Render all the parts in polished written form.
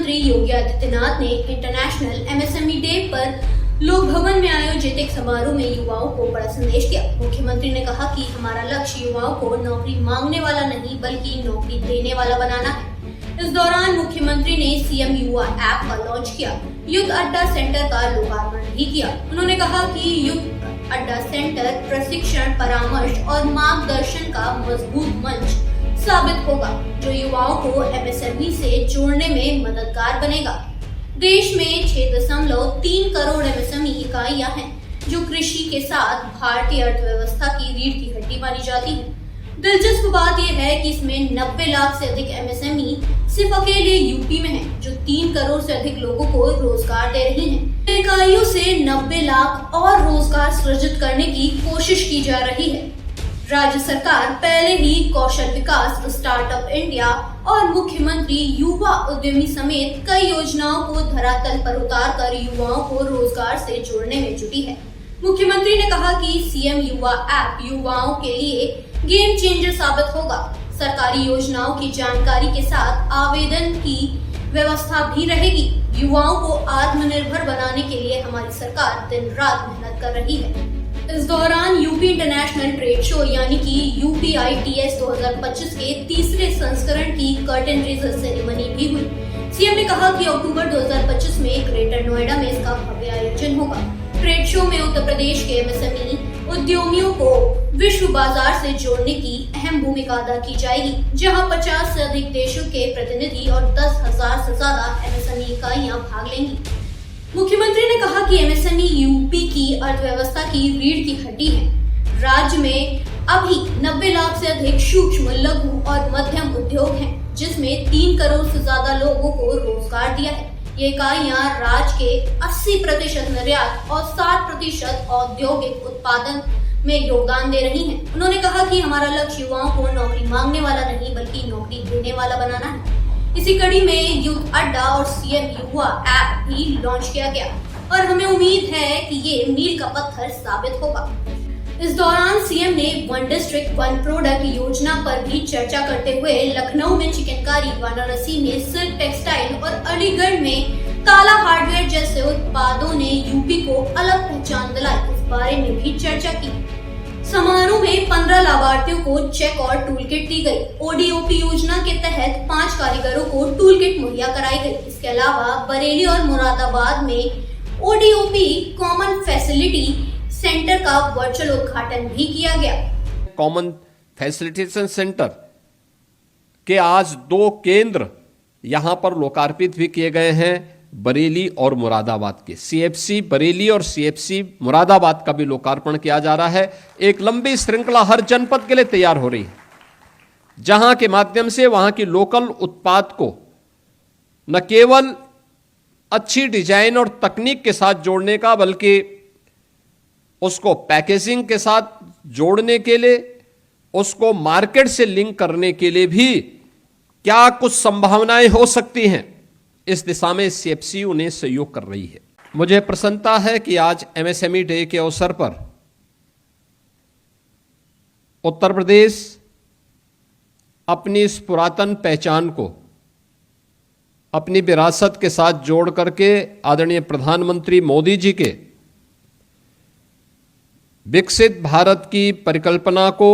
मुख्यमंत्री योगी आदित्यनाथ ने international MSME day पर लोक भवन में आयोजित एक समारोह में युवाओं को बड़ा संदेश दिया। मुख्यमंत्री ने कहा कि हमारा लक्ष्य युवाओं को नौकरी मांगने वाला नहीं बल्कि नौकरी देने वाला बनाना है। इस दौरान मुख्यमंत्री ने सीएम युवा ऐप का लॉन्च किया, युद्ध अड्डा सेंटर का लोकार्पण भी किया। उन्होंने कहा कि युद्ध अड्डा सेंटर प्रशिक्षण, परामर्श और मार्गदर्शन का मजबूत मंच साबित होगा, जो युवाओं को एमएसएमई से जोड़ने में मददगार बनेगा। देश में 6.3 करोड़ एमएसएमई इकाइयां हैं, जो कृषि के साथ भारतीय अर्थव्यवस्था की रीढ़ की हड्डी मानी जाती है। दिलचस्प बात यह है कि इसमें 90 लाख से अधिक एमएसएमई सिर्फ अकेले यूपी में है, जो 3 करोड़ से अधिक लोगों को रोजगार दे रही है। इकाइयों से 90 लाख और रोजगार सृजित करने की कोशिश की जा रही है। राज्य सरकार पहले ही कौशल विकास, स्टार्टअप इंडिया और मुख्यमंत्री युवा उद्यमी समेत कई योजनाओं को धरातल पर उतारकर युवाओं को रोजगार से जोड़ने में जुटी है। मुख्यमंत्री ने कहा कि सीएम युवा ऐप युवाओं के लिए गेम चेंजर साबित होगा। सरकारी योजनाओं की जानकारी के साथ आवेदन की व्यवस्था भी रहेगी। युवाओं को आत्मनिर्भर बनाने के लिए हमारी सरकार दिन रात मेहनत कर रही है। इस दौरान यूपी इंटरनेशनल ट्रेड शो यानी कि UPITS 2025 के तीसरे संस्करण की कर्टन रेजर सेरेमनी भी हुई। सीएम ने कहा कि अक्टूबर 2025 में ग्रेटर नोएडा में इसका भव्य आयोजन होगा। ट्रेड शो में उत्तर प्रदेश के एमएसएमई उद्यमियों को विश्व बाजार से जोड़ने की अहम भूमिका अदा की जाएगी, जहां 50 से अधिक देशों के प्रतिनिधि और 10,000 से ज्यादा एमएसएमई इकाइयां भाग लेंगी। मुख्यमंत्री ने कहा कि एमएसएमई यूपी की अर्थव्यवस्था की रीढ़ की हड्डी है। राज्य में अभी 90 लाख से अधिक सूक्ष्म, लघु और मध्यम उद्योग हैं, जिसमें 3 करोड़ से ज्यादा लोगों को रोजगार दिया है। ये इकाइयां राज्य के 80% निर्यात और 60% औद्योगिक उत्पादन में योगदान दे रही हैं। उन्होंने कहा कि हमारा लक्ष्य युवाओं को नौकरी मांगने वाला नहीं बल्कि नौकरी देने वाला बनाना है। इसी कड़ी में युद्ध अड्डा और सीएम युवा ऐप भी लॉन्च किया गया और हमें उम्मीद है कि ये मील का पत्थर साबित होगा। इस दौरान सीएम ने वन डिस्ट्रिक्ट वन प्रोडक्ट योजना पर भी चर्चा करते हुए लखनऊ में चिकनकारी, वाराणसी में सिल्क टेक्सटाइल और अलीगढ़ में ताला हार्डवेयर जैसे उत्पादों ने यूपी को अलग पहचान दिलाई, इस बारे में भी चर्चा की। समारोह में 15 लाभार्थियों को चेक और टूल किट दी गई। ODOP योजना के तहत 5 कारीगरों को टूल किट मुहैया कराई गई। इसके अलावा बरेली और मुरादाबाद में ODOP कॉमन फैसिलिटी सेंटर का वर्चुअल उद्घाटन भी किया गया। कॉमन फैसिलिटेशन सेंटर के आज 2 केंद्र यहां पर लोकार्पित भी किए गए हैं, बरेली और मुरादाबाद के। CFC बरेली और CFC मुरादाबाद का भी लोकार्पण किया जा रहा है। एक लंबी श्रृंखला हर जनपद के लिए तैयार हो रही है, जहां के माध्यम से वहां की लोकल उत्पाद को न केवल अच्छी डिजाइन और तकनीक के साथ जोड़ने का, बल्कि उसको पैकेजिंग के साथ जोड़ने के लिए, उसको मार्केट से लिंक करने के लिए भी क्या कुछ संभावनाएं हो सकती हैं, इस दिशा में CFC उन्हें सहयोग कर रही है। मुझे प्रसन्नता है कि आज एमएसएमई डे के अवसर पर उत्तर प्रदेश अपनी इस पुरातन पहचान को अपनी विरासत के साथ जोड़ करके आदरणीय प्रधानमंत्री मोदी जी के विकसित भारत की परिकल्पना को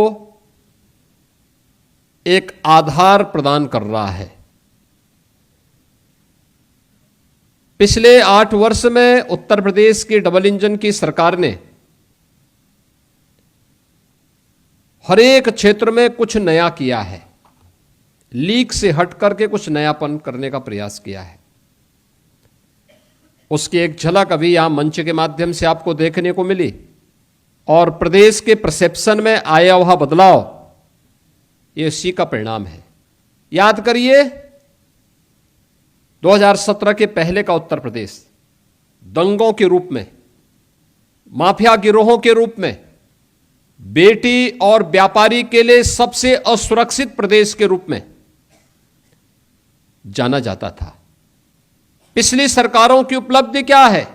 एक आधार प्रदान कर रहा है। पिछले 8 वर्ष में उत्तर प्रदेश की डबल इंजन की सरकार ने हर एक क्षेत्र में कुछ नया किया है, लीक से हट करके कुछ नयापन करने का प्रयास किया है। उसकी एक झलक अभी यहां मंच के माध्यम से आपको देखने को मिली और प्रदेश के परसेप्शन में आया हुआ बदलाव ये इसी का परिणाम है। याद करिए 2017 के पहले का उत्तर प्रदेश दंगों के रूप में, माफिया गिरोहों के रूप में, बेटी और व्यापारी के लिए सबसे असुरक्षित प्रदेश के रूप में जाना जाता था। पिछली सरकारों की उपलब्धि क्या है?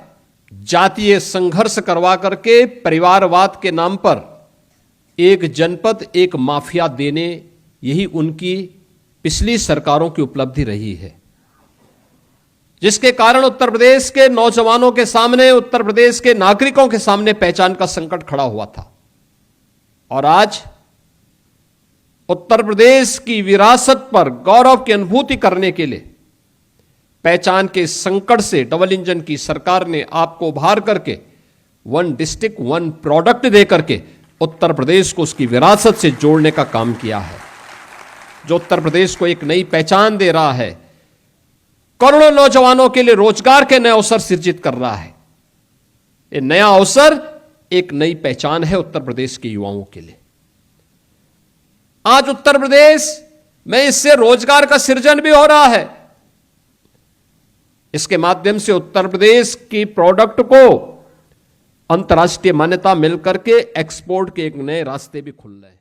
जातीय संघर्ष करवा करके परिवारवाद के नाम पर एक जनपद, एक माफिया देने, यही उनकी पिछली सरकारों की उपलब्धि रही है। जिसके कारण उत्तर प्रदेश के नौजवानों के सामने, उत्तर प्रदेश के नागरिकों के सामने पहचान का संकट खड़ा हुआ था। और आज उत्तर प्रदेश की विरासत पर गौरव की अनुभूति करने के लिए पहचान के संकट से डबल इंजन की सरकार ने आपको उभार करके वन डिस्ट्रिक्ट वन प्रोडक्ट दे करके उत्तर प्रदेश को उसकी विरासत से जोड़ने का काम किया है, जो उत्तर प्रदेश को एक नई पहचान दे रहा है, करोड़ों नौजवानों के लिए रोजगार के नए अवसर सृजित कर रहा है। ये नया अवसर एक नई पहचान है उत्तर प्रदेश के युवाओं के लिए। आज उत्तर प्रदेश में इससे रोजगार का सृजन भी हो रहा है। इसके माध्यम से उत्तर प्रदेश की प्रोडक्ट को अंतर्राष्ट्रीय मान्यता मिलकर के एक्सपोर्ट के एक नए रास्ते भी खुल रहे हैं।